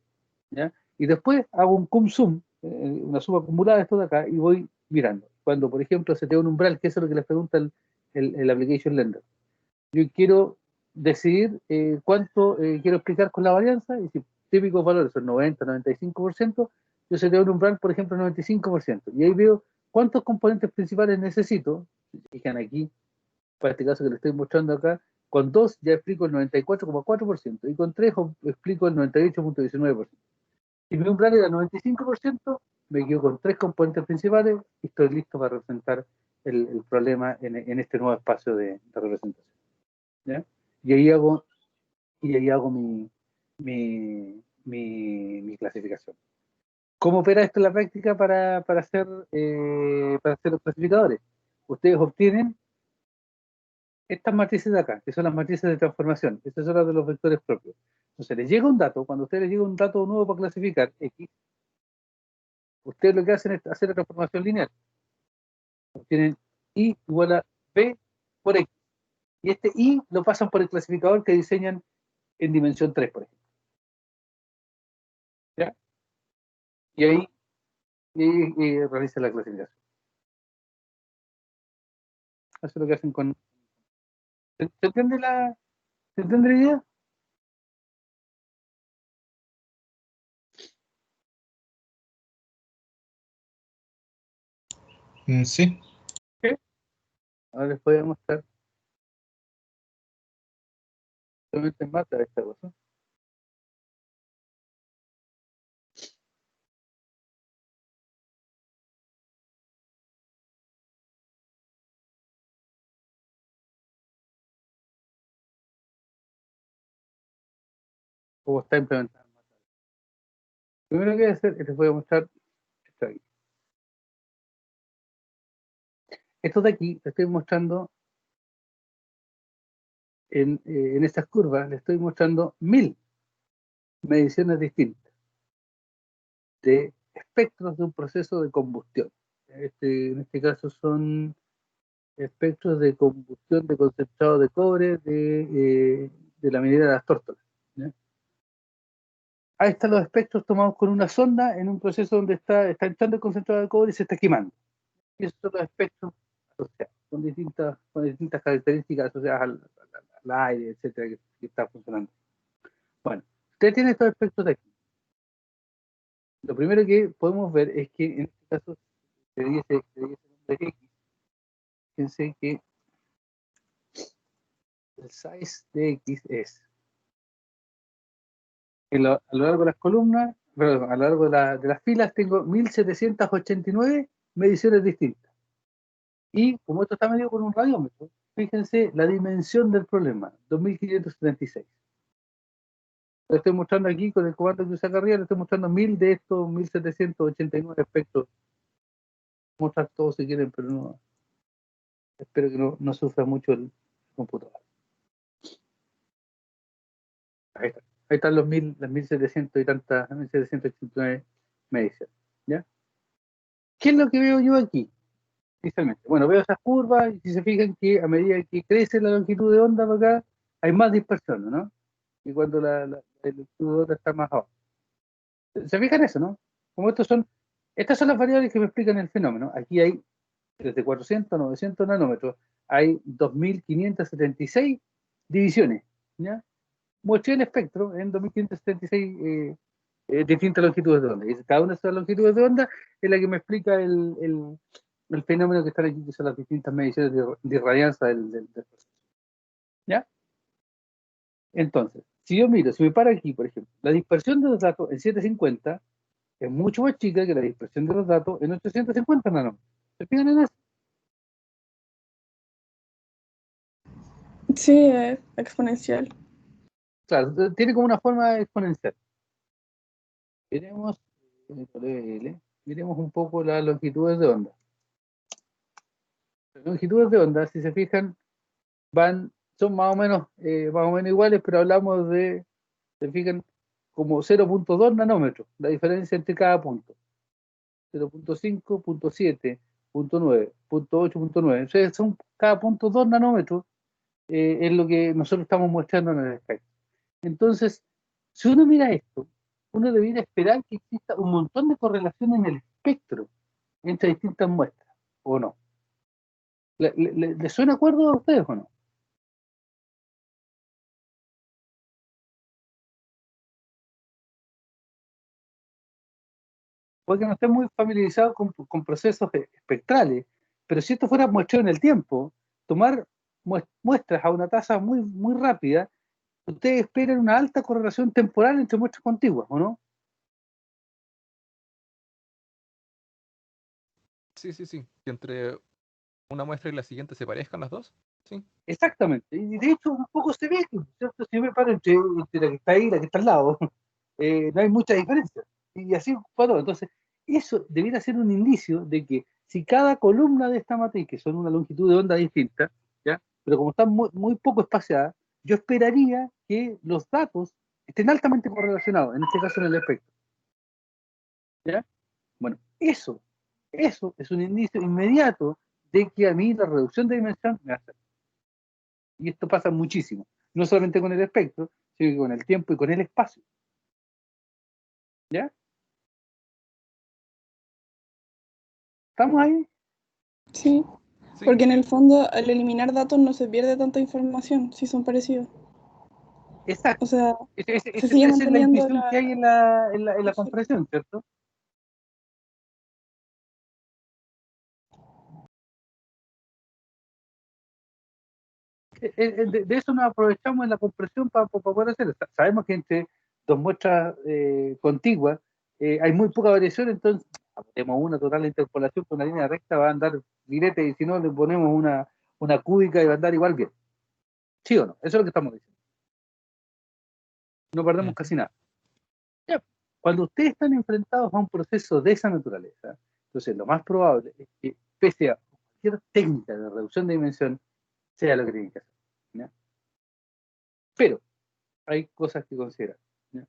¿ya? Y después hago un cum sum, una suma acumulada de esto de acá, y voy mirando. Cuando, por ejemplo, se te da un umbral, que eso es lo que les pregunta el Application Lender. Yo quiero decidir cuánto quiero explicar con la varianza, y si típicos valores son 90, 95%, yo se te da un umbral, por ejemplo, 95%. Y ahí veo cuántos componentes principales necesito. Si se fijan aquí, para este caso que le estoy mostrando acá, con 2 ya explico el 94,4% y con 3 explico el 98,19%. Si mi umbral era 95%, me quedo con 3 componentes principales y estoy listo para representar el problema en este nuevo espacio de representación, ¿ya? Y ahí hago mi clasificación. ¿Cómo opera esto en la práctica para hacer los clasificadores? Ustedes obtienen estas matrices de acá, que son las matrices de transformación. Estas son las de los vectores propios. Entonces, les llega un dato, cuando a ustedes les llega un dato nuevo para clasificar, X, ustedes lo que hacen es hacer la transformación lineal. Obtienen Y igual a B por X. Y este Y lo pasan por el clasificador que diseñan en dimensión 3, por ejemplo. ¿Ya? Y ahí realiza la clasificación. Eso es lo que hacen con... ¿Se entiende ¿se entiende la idea? Sí. ¿Sí? Ahora les voy a mostrar. Solamente mata esta cosa. Cómo está implementado. Primero que voy a hacer es les voy a mostrar esto de aquí. Esto de aquí les estoy mostrando en estas curvas, les estoy mostrando 1000 mediciones distintas de espectros de un proceso de combustión. En este caso son espectros de combustión de concentrado de cobre de la minera de las Tórtolas, ¿ya? Ahí están los espectros tomados con una sonda en un proceso donde está entrando el concentrado de cobre y se está quemando. Y esos son los espectros asociados, con distintas características asociadas al aire, etcétera, que está funcionando. Bueno, usted tiene estos espectros de aquí. Lo primero que podemos ver es que en este caso se dice X. Fíjense que el size de X es a lo largo de las columnas, perdón, a lo largo de las filas tengo 1789 mediciones distintas. Y como esto está medido con un radiómetro, fíjense la dimensión del problema, 2576. Lo estoy mostrando aquí con el comando que usa acá arriba, le estoy mostrando 1000 de estos 1789 espectros. Mostrar todos si quieren, pero no, espero que no sufra mucho el computador. Ahí está. Ahí están las 1700 y tantas, 1789 mediciones, ¿ya? ¿Qué es lo que veo yo aquí? Bueno, veo esas curvas y si se fijan que a medida que crece la longitud de onda para acá, hay más dispersión, ¿no? Y cuando la longitud de onda está más abajo. ¿Se fijan eso, no? Como estas son las variables que me explican el fenómeno. Aquí hay desde 400 a 900 nanómetros, hay 2576 divisiones, ¿ya? mostré el espectro en 2576 distintas longitudes de onda. Y cada una de esas longitudes de onda es la que me explica el fenómeno que están aquí, que son las distintas mediciones de irradianza del proceso. ¿Ya? Entonces, si yo miro, si me paro aquí, por ejemplo, la dispersión de los datos en 750 es mucho más chica que la dispersión de los datos en 850 nanómetros. ¿Se fijan en eso? Sí, es exponencial. Claro, tiene como una forma exponencial. Miremos un poco las longitudes de onda. Las longitudes de onda, si se fijan, son más o menos iguales, pero hablamos de, se fijan, como 0.2 nanómetros, la diferencia entre cada punto. 0.5, 0.7, 0.9, 0.8, 0.9. O sea, son cada punto 2 nanómetros, es lo que nosotros estamos mostrando en el espectro. Entonces, si uno mira esto, uno debería esperar que exista un montón de correlaciones en el espectro entre distintas muestras, ¿o no? ¿Le suena acuerdo a ustedes o no? Porque no estén muy familiarizados con procesos espectrales, pero si esto fuera muestreo en el tiempo, tomar muestras a una tasa muy, muy rápida, ustedes esperan una alta correlación temporal entre muestras contiguas, ¿o no? Sí, sí, sí. Que entre una muestra y la siguiente se parezcan las dos. Sí. Exactamente. Y de hecho, un poco se ve, ¿cierto? Si yo me paro entre la que está ahí y la que está al lado, no hay mucha diferencia. Y así fue todo. Entonces, eso debiera ser un indicio de que si cada columna de esta matriz, que son una longitud de onda distinta, ¿ya? Pero como están muy, muy poco espaciadas, yo esperaría que los datos estén altamente correlacionados, en este caso en el espectro. ¿Ya? Bueno, eso es un indicio inmediato de que a mí la reducción de dimensión me hace. Y esto pasa muchísimo, no solamente con el espectro, sino que con el tiempo y con el espacio. ¿Ya? ¿Estamos ahí? Sí, Sí. porque en el fondo al eliminar datos no se pierde tanta información, si son parecidos. Exacto. O sea, se sigue Esa es la manteniendo intuición que hay en la comparación, ¿cierto? De eso nos aprovechamos en la compresión para poder hacer. Sabemos que entre dos muestras contiguas hay muy poca variación, entonces tenemos una total interpolación con una línea recta, va a andar directa, y si no le ponemos una cúbica y va a andar igual bien. ¿Sí o no? Eso es lo que estamos diciendo. No perdemos casi nada. Ya. Cuando ustedes están enfrentados a un proceso de esa naturaleza, entonces lo más probable es que, pese a cualquier técnica de reducción de dimensión, sea lo que tienen que hacer. ¿Ya? Pero hay cosas que considerar. ¿Ya?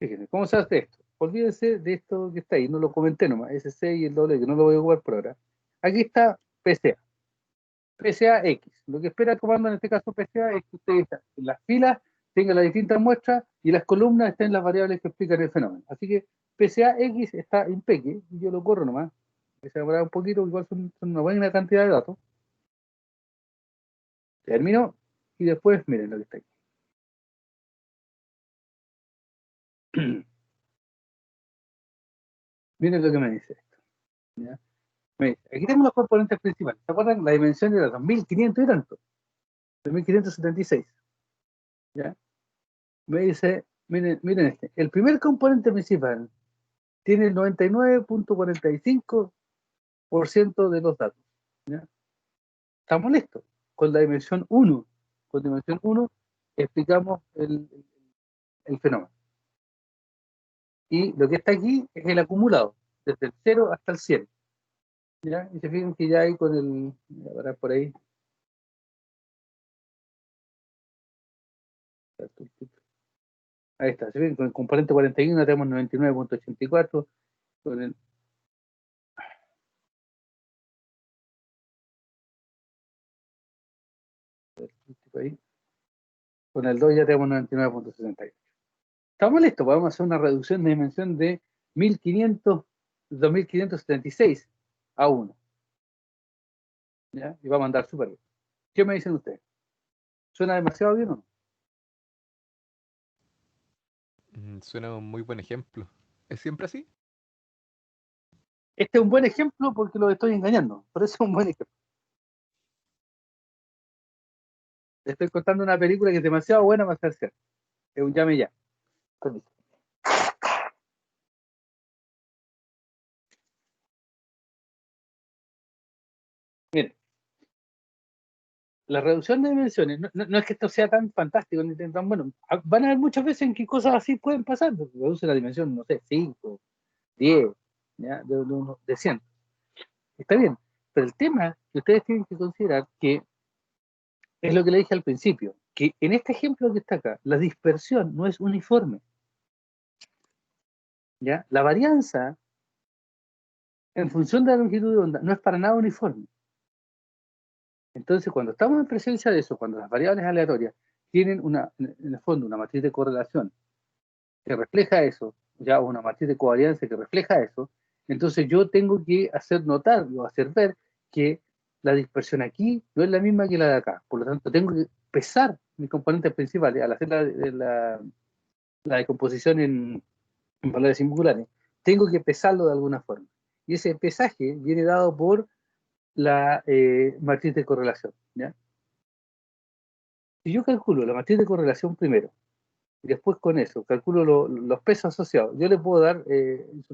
Fíjense, ¿cómo se hace esto? Olvídense de esto que está ahí, no lo comenté nomás, ese C y el doble, que no lo voy a jugar por ahora. Aquí está PCA, PCA X. Lo que espera el comando en este caso PCA es que ustedes en las filas tengan las distintas muestras y las columnas estén las variables que explican el fenómeno. Así que PCA X está impeque, y yo lo corro nomás, que se demora un poquito, igual son una buena cantidad de datos. Termino y después miren lo que está aquí. Miren lo que me dice esto. ¿Ya? Aquí tenemos los componentes principales. ¿Se acuerdan? La dimensión de los 2500 y tanto. 2576. ¿Ya? Me dice, miren este. El primer componente principal tiene el 99.45% de los datos. ¿Ya? Estamos listos. Con la dimensión 1. Con dimensión 1 explicamos el fenómeno. Y lo que está aquí es el acumulado, desde el 0 hasta el 100. ¿Ya? Y se fijan que ya hay con el... Voy a parar por ahí. Ahí está, ¿se ven? Con el componente 41 tenemos 99.84, con el, ahí, con el 2 ya tenemos 99.68. Estamos listos, podemos hacer una reducción de dimensión de 1500, 2576 a 1. ¿Ya? Y vamos a andar súper bien. ¿Qué me dicen ustedes? ¿Suena demasiado bien o no? Suena un muy buen ejemplo. ¿Es siempre así? Este es un buen ejemplo porque lo estoy engañando. Por eso es un buen ejemplo. Le estoy contando una película que es demasiado buena para ser cierta. Es un llame ya. Permiso. Mire, la reducción de dimensiones, no es que esto sea tan fantástico ni tan bueno. Van a haber muchas veces en que cosas así pueden pasar. Reduce la dimensión, no sé, 5, 10, ¿ya? De 100. Está bien. Pero el tema que ustedes tienen que considerar que es lo que le dije al principio, que en este ejemplo que está acá, la dispersión no es uniforme. ¿Ya? La varianza en función de la longitud de onda no es para nada uniforme. Entonces, cuando estamos en presencia de eso, cuando las variables aleatorias tienen en el fondo una matriz de correlación que refleja eso, ya una matriz de covariancia que refleja eso, entonces yo tengo que hacer notar o hacer ver que la dispersión aquí no es la misma que la de acá. Por lo tanto, tengo que pesar mis componentes principales al hacer la decomposición en valores singulares. Tengo que pesarlo de alguna forma. Y ese pesaje viene dado por la matriz de correlación. ¿Ya? Si yo calculo la matriz de correlación primero, y después con eso calculo los pesos asociados, yo le puedo dar, eso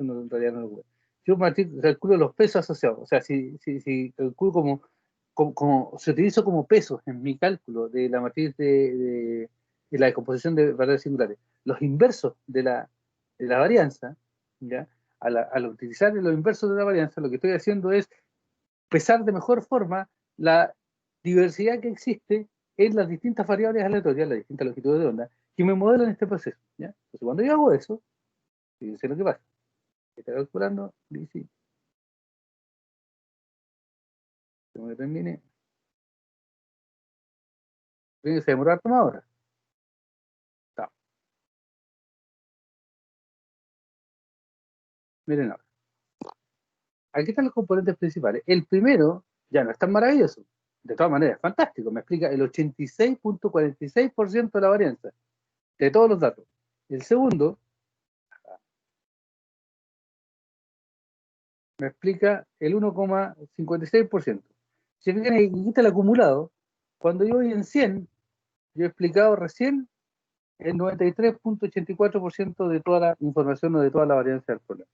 no, en realidad no lo puedo. Yo calculo los pesos asociados, o sea, si calculo como se utilizo como pesos en mi cálculo de la matriz de la decomposición de valores singulares, los inversos de la varianza, ¿ya? Al utilizar los inversos de la varianza, lo que estoy haciendo es pesar de mejor forma la diversidad que existe en las distintas variables aleatorias, las distintas longitudes de onda, que me modelan este proceso. ¿Ya? Entonces, cuando yo hago eso, fíjense lo que pasa. Está calculando, dice, como que termine, tiene que se demorar más ahora. Está. Miren ahora. Aquí están los componentes principales. El primero ya no es tan maravilloso. De todas maneras, es fantástico. Me explica el 86.46% de la varianza de todos los datos. El segundo me explica el 1,56%. Si fijan, aquí está el acumulado. Cuando yo voy en 100, yo he explicado recién el 93.84% de toda la información o de toda la varianza del problema.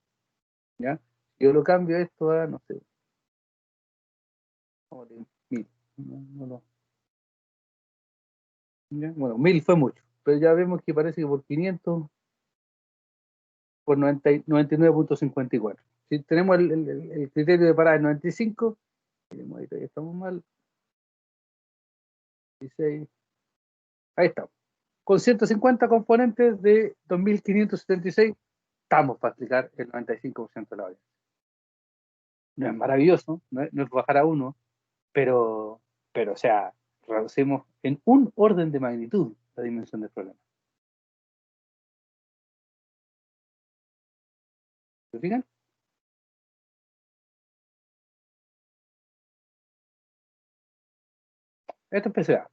¿Ya? Yo lo cambio esto a, no sé, 1000. No. ¿Ya? Bueno, 1000 fue mucho, pero ya vemos que parece que por 500, por 99.54. Si tenemos el criterio de parar en 95, ahí estamos mal, 16, ahí estamos. Con 150 componentes de 2576, estamos para explicar el 95% de la varianza. No es maravilloso, no es bajar a uno, pero, o sea, reducimos en un orden de magnitud la dimensión del problema. ¿Se fijan? Esto es PCA.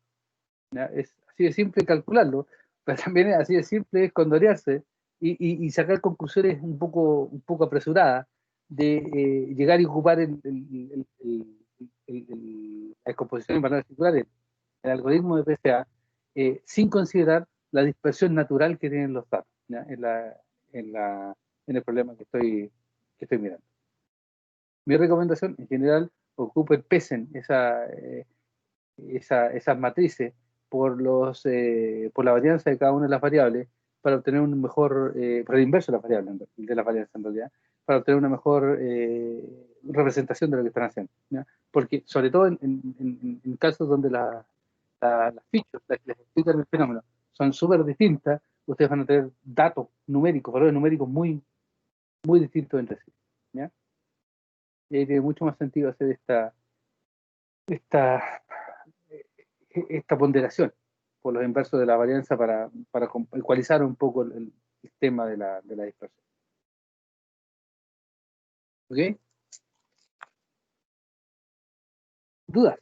¿Ya? Es así de simple calcularlo, pero también es así de simple escondorearse y sacar conclusiones un poco apresuradas de llegar y ocupar la descomposición en valores circulares, el algoritmo de PCA, sin considerar la dispersión natural que tienen los datos, ¿ya? En el problema que estoy mirando. Mi recomendación, en general, ocupen, pesen esas matrices por la varianza de cada una de las variables para obtener un mejor, por el inverso de las variables, de las varianzas en realidad, para obtener una mejor representación de lo que están haciendo. ¿Ya? Porque, sobre todo en casos donde las features, las que les explican el fenómeno, son súper distintas, ustedes van a tener datos numéricos, valores numéricos muy, muy distintos entre sí. ¿Ya? Y ahí tiene mucho más sentido hacer esta, esta ponderación por los inversos de la varianza para ecualizar un poco el tema de la dispersión. ¿Ok? ¿Dudas?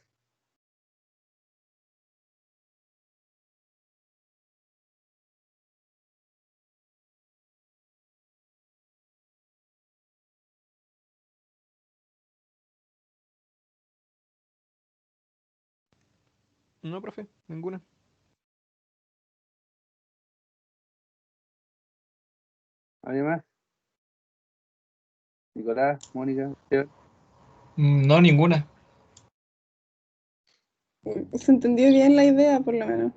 No, profe, ninguna. ¿Alguien más? Nicolás, Mónica, Esteban. No, ninguna. Se entendió bien la idea, por lo menos.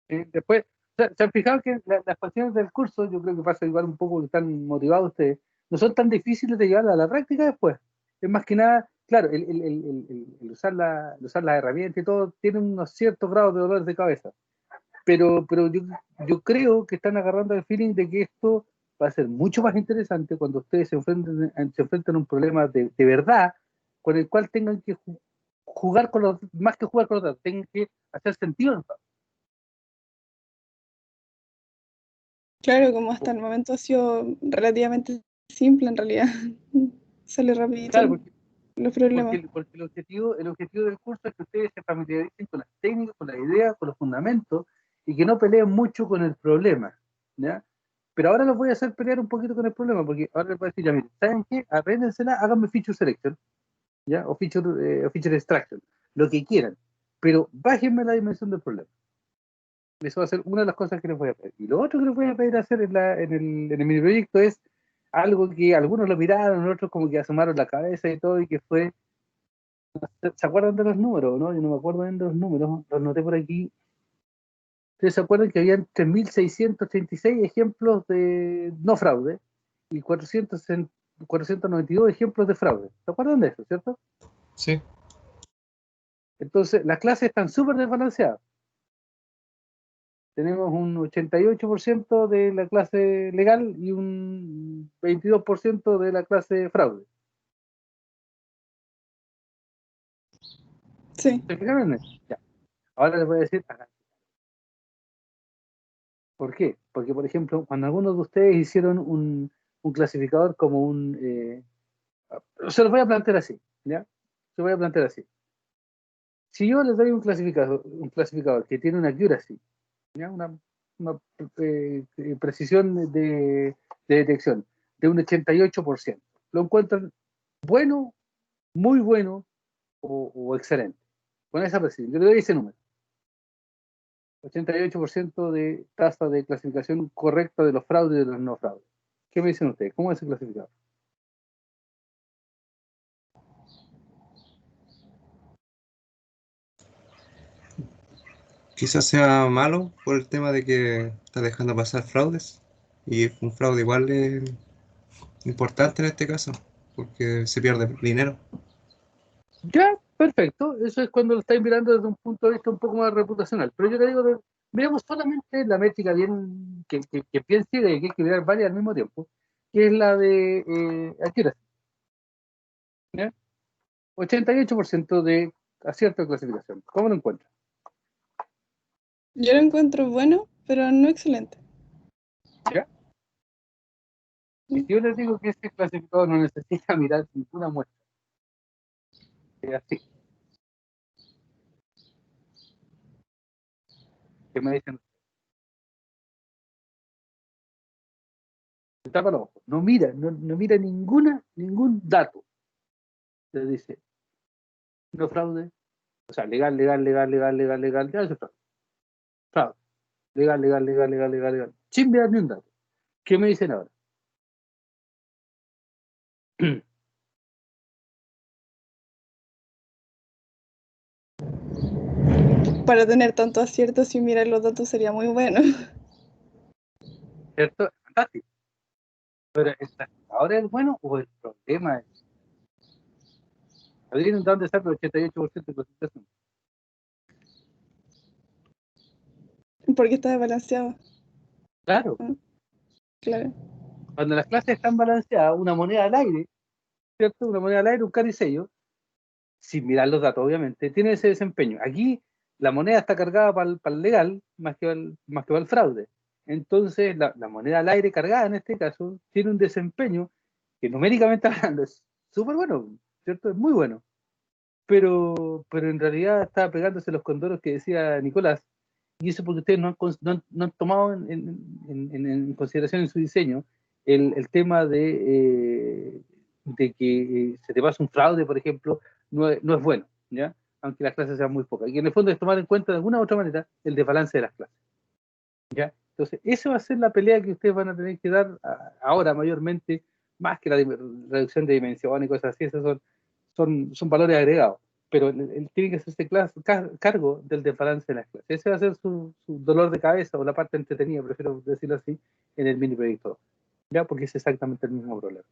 Después, ¿se han fijado que las cuestiones del curso, yo creo que pasa igual un poco que están motivados ustedes, no son tan difíciles de llevar a la práctica después? Es más que nada, claro, el usar las herramientas y todo tiene unos ciertos grados de dolor de cabeza, pero yo creo que están agarrando el feeling de que esto va a ser mucho más interesante cuando ustedes se enfrenten a un problema de verdad, con el cual tengan que jugar con los, más que jugar con los datos, tengan que hacer sentido en los datos. Claro, como hasta el momento ha sido relativamente simple en realidad. Sale rapidito Claro, los problemas. porque el objetivo del curso es que ustedes se familiaricen con las técnicas, con las ideas, con los fundamentos, y que no peleen mucho con el problema, ¿ya? Pero ahora los voy a hacer pelear un poquito con el problema, porque ahora les voy a decir, ya miren, ¿saben qué? Apréndensela, háganme feature selection, ¿ya? O feature extraction, lo que quieran, pero bájenme la dimensión del problema. Eso va a ser una de las cosas que les voy a pedir. Y lo otro que les voy a pedir hacer en el mini proyecto es algo que algunos lo miraron, otros como que asomaron la cabeza y todo, y que fue, ¿se acuerdan de los números, no? Yo no me acuerdo bien de los números, los noté por aquí. ¿Ustedes se acuerdan que habían 3.636 ejemplos de no fraude y 492 ejemplos de fraude? ¿Se acuerdan de eso, cierto? Sí. Entonces, las clases están súper desbalanceadas. Tenemos un 88% de la clase legal y un 22% de la clase fraude. Sí. ¿Se fijaron en eso? Ya. Ahora les voy a decir, ¿por qué? Porque, por ejemplo, cuando algunos de ustedes hicieron un clasificador como un... se los voy a plantear así, ¿ya? Se lo voy a plantear así. Si yo les doy un clasificador que tiene una accuracy, ¿ya? Una precisión de detección de un 88%, lo encuentran bueno, muy bueno o excelente. Con esa precisión, yo le doy ese número. 88% de tasa de clasificación correcta de los fraudes y de los no fraudes. ¿Qué me dicen ustedes? ¿Cómo es el clasificador? Quizás sea malo por el tema de que está dejando pasar fraudes. Y un fraude igual es importante en este caso, porque se pierde dinero. Ya, perfecto. Eso es cuando lo estáis mirando desde un punto de vista un poco más reputacional. Pero yo le digo, miremos solamente la métrica bien, que bien ciega y que hay que mirar varias al mismo tiempo, que es la de accuracy. ¿Ya? 88% de acierto de clasificación. ¿Cómo lo encuentran? Yo lo encuentro bueno, pero no excelente. ¿Ya? Y si yo les digo que este clasificador no necesita mirar ninguna muestra, es así. ¿Qué me dicen? Se tapa los ojos. No mira, no mira ningún dato. Le dice, no fraude. O sea, legal, ya eso es fraude. Fraude. Legal. Sin mirar ni un dato. ¿Qué me dicen ahora? Para tener tanto acierto sin mirar los datos sería muy bueno. ¿Cierto? Fantástico. Pero ¿ahora es bueno o el problema es? Adivinen dónde está el 88% de clasificación. Porque está desbalanceado. Claro. Claro. Cuando las clases están balanceadas, una moneda al aire, ¿cierto? Una moneda al aire, un caricello, sin mirar los datos, obviamente, tiene ese desempeño. Aquí la moneda está cargada para el legal más que para el fraude. Entonces, la moneda al aire cargada, en este caso, tiene un desempeño que numéricamente hablando es súper bueno, ¿cierto? Es muy bueno. Pero en realidad está pegándose los condoros que decía Nicolás, y eso porque ustedes no han tomado en consideración en su diseño el tema de que se te pasa un fraude, por ejemplo, no es bueno, ¿ya? aunque las clases sean muy pocas. Y en el fondo es tomar en cuenta de alguna u otra manera el desbalance de las clases. ¿Ya? Entonces, eso va a ser la pelea que ustedes van a tener que dar ahora mayormente, más que la reducción de dimensión y cosas así, esos son valores agregados. Pero él tiene que hacerse cargo del desbalance de las clases. Ese va a ser su dolor de cabeza o la parte entretenida, prefiero decirlo así, en el mini proyecto. ¿Ya? Porque es exactamente el mismo problema.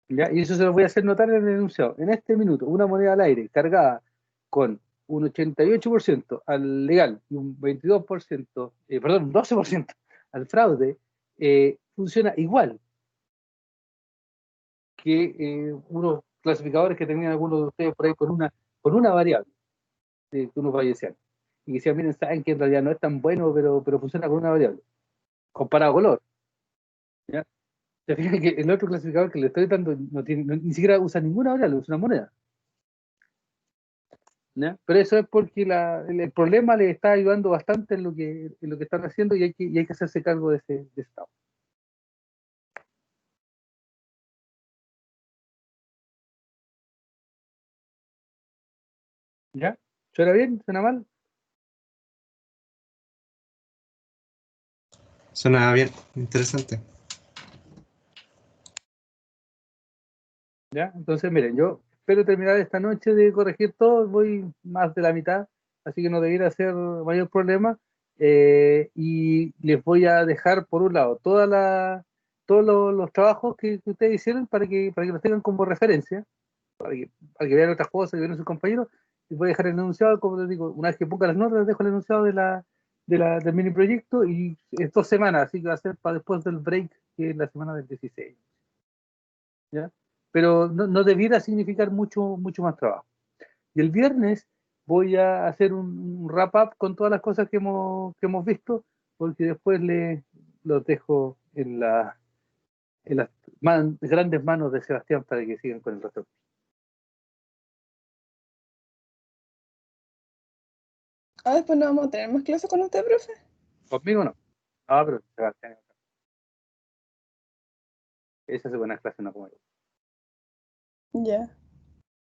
¿Ya? Y eso se lo voy a hacer notar en el enunciado. En este minuto, una moneda al aire cargada con un 88% al legal y un 22%, perdón, un 12% al fraude, funciona igual que unos clasificadores que tenían algunos de ustedes por ahí con una variable que uno fallecían. Y decían, miren, saben que en realidad no es tan bueno, pero funciona con una variable, comparado con color. ¿Ya? Se fijan que el otro clasificador que le estoy dando ni siquiera usa ninguna variable, usa una moneda. ¿Ya? Pero eso es porque el problema le está ayudando bastante en lo que están haciendo y hay que hacerse cargo de ese estado. ¿Ya? ¿Suena bien? ¿Suena mal? Suena bien, interesante. ¿Ya? Entonces, miren, yo espero terminar esta noche de corregir todo, voy más de la mitad, así que no debiera ser mayor problema. Y les voy a dejar, por un lado, todos los trabajos que ustedes hicieron para que los tengan como referencia, para que vean otras cosas, que vean sus compañeros. Les voy a dejar el enunciado, como les digo, una vez que ponga las notas, les dejo el enunciado del mini proyecto y es 2 semanas, así que va a ser para después del break, que es la semana del 16. ¿Ya? Pero no debiera significar mucho más trabajo. Y el viernes voy a hacer un wrap-up con todas las cosas que hemos visto, porque después los dejo en las grandes manos de Sebastián para que sigan con el resto. Ah, después no vamos a tener más clases con usted, profe. Conmigo no. Ah, pero Sebastián, esa es buena clase, no como yo. Ya.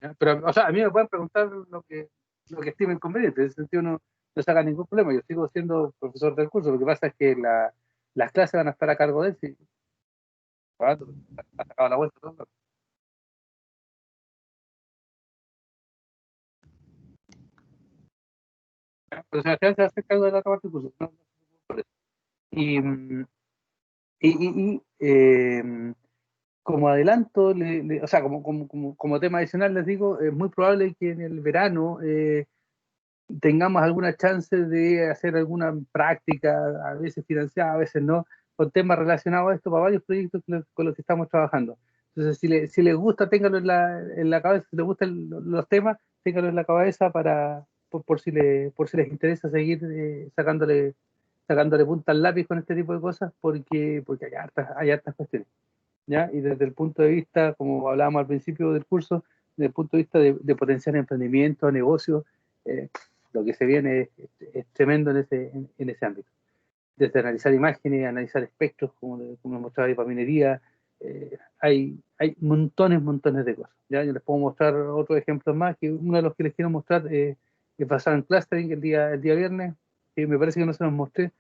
¿Ya? Pero, o sea, a mí me pueden preguntar lo que estimen conveniente, en ese sentido no se haga ningún problema, yo sigo siendo profesor del curso, lo que pasa es que las clases van a estar a cargo de él, si ha sacado la vuelta todo. ¿Ya? Pero Sebastián se va a hacer cargo de la otra parte del curso, no se preocupe por eso. Y, como adelanto, o sea, como tema adicional les digo, es muy probable que en el verano tengamos alguna chance de hacer alguna práctica, a veces financiada, a veces no, con temas relacionados a esto para varios proyectos con los que estamos trabajando. Entonces, si les gusta, ténganlo en la cabeza, si les gustan los temas, ténganlo en la cabeza por si les interesa seguir sacándole punta al lápiz con este tipo de cosas, porque hay hartas cuestiones. ¿Ya? Y desde el punto de vista, como hablábamos al principio del curso, desde el punto de vista de potenciar emprendimiento, negocio, eh, lo que se viene es tremendo en ese ámbito. Desde analizar imágenes, analizar espectros, como mostraba ahí para minería, hay montones de cosas. ¿Ya? Yo les puedo mostrar otros ejemplos más, que uno de los que les quiero mostrar es basado en clustering el día viernes, que me parece que no se los mostré,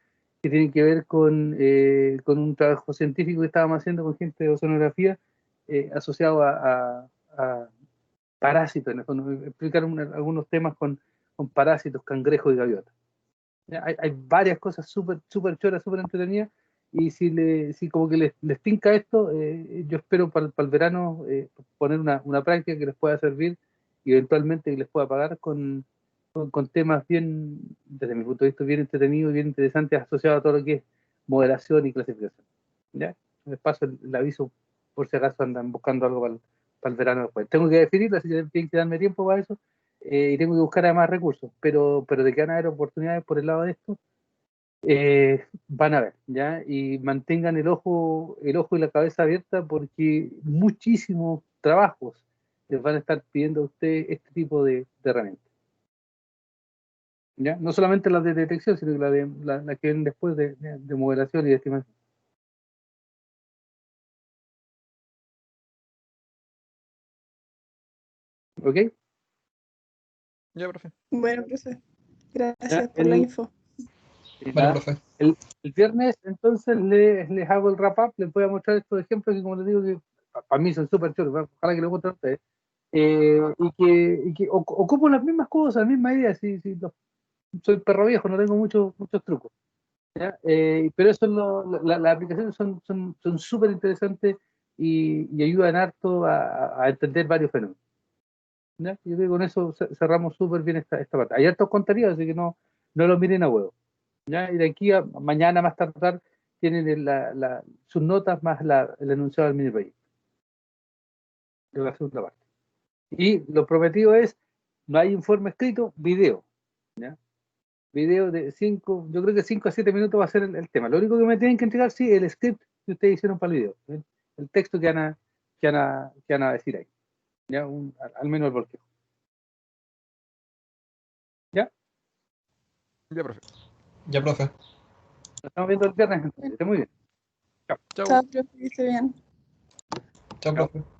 que tienen que ver con un trabajo científico que estábamos haciendo con gente de oceanografía asociado a parásitos, en el fondo, explicar algunos temas con parásitos, cangrejos y gaviotas. Hay varias cosas súper choras, súper entretenidas, y si como que les tinca esto, yo espero para el verano poner una práctica que les pueda servir y eventualmente que les pueda pagar con temas bien, desde mi punto de vista, bien entretenidos y bien interesantes asociados a todo lo que es moderación y clasificación. ¿Ya? Les paso el aviso por si acaso andan buscando algo para el verano después. Tengo que definirlo, así que tienen que darme tiempo para eso, y tengo que buscar además recursos, pero de que van a haber oportunidades por el lado de esto, van a ver, ¿ya? Y mantengan el ojo y la cabeza abierta porque muchísimos trabajos les van a estar pidiendo a ustedes este tipo de herramientas. ¿Ya? No solamente las de detección, sino que la que vienen después de moderación y de estimación. ¿Ok? Ya, profe. Bueno, profe, gracias Ya, por la info. y Vale, nada, profe. el viernes entonces les hago el wrap up, les voy a mostrar estos ejemplos que como les digo que para mí son súper chulos, ojalá que les gusten a ustedes. Y que ocupo las mismas cosas, las mismas ideas, soy perro viejo, no tengo muchos trucos. ¿Ya? Pero eso las aplicaciones son súper interesantes y ayudan harto a entender varios fenómenos. ¿Ya? Yo creo que con eso cerramos súper bien esta parte. Hay hartos contenidos, así que no lo miren a huevo. ¿Ya? Y de aquí a mañana más tardar tienen sus notas más el enunciado del mini proyecto de la segunda parte. Y lo prometido es, no hay informe escrito, video. ¿Ya? Video de 5, yo creo que 5 a 7 minutos va a ser el tema. Lo único que me tienen que entregar, sí, el script que ustedes hicieron para el video. El texto que van a decir ahí. ¿Ya? Al menos el volteo. ¿Ya? Ya, profe. Ya, profe. Nos estamos viendo el viernes. Entonces. Que esté muy bien. Chao. Chao, profe, que esté bien. Chao, profe.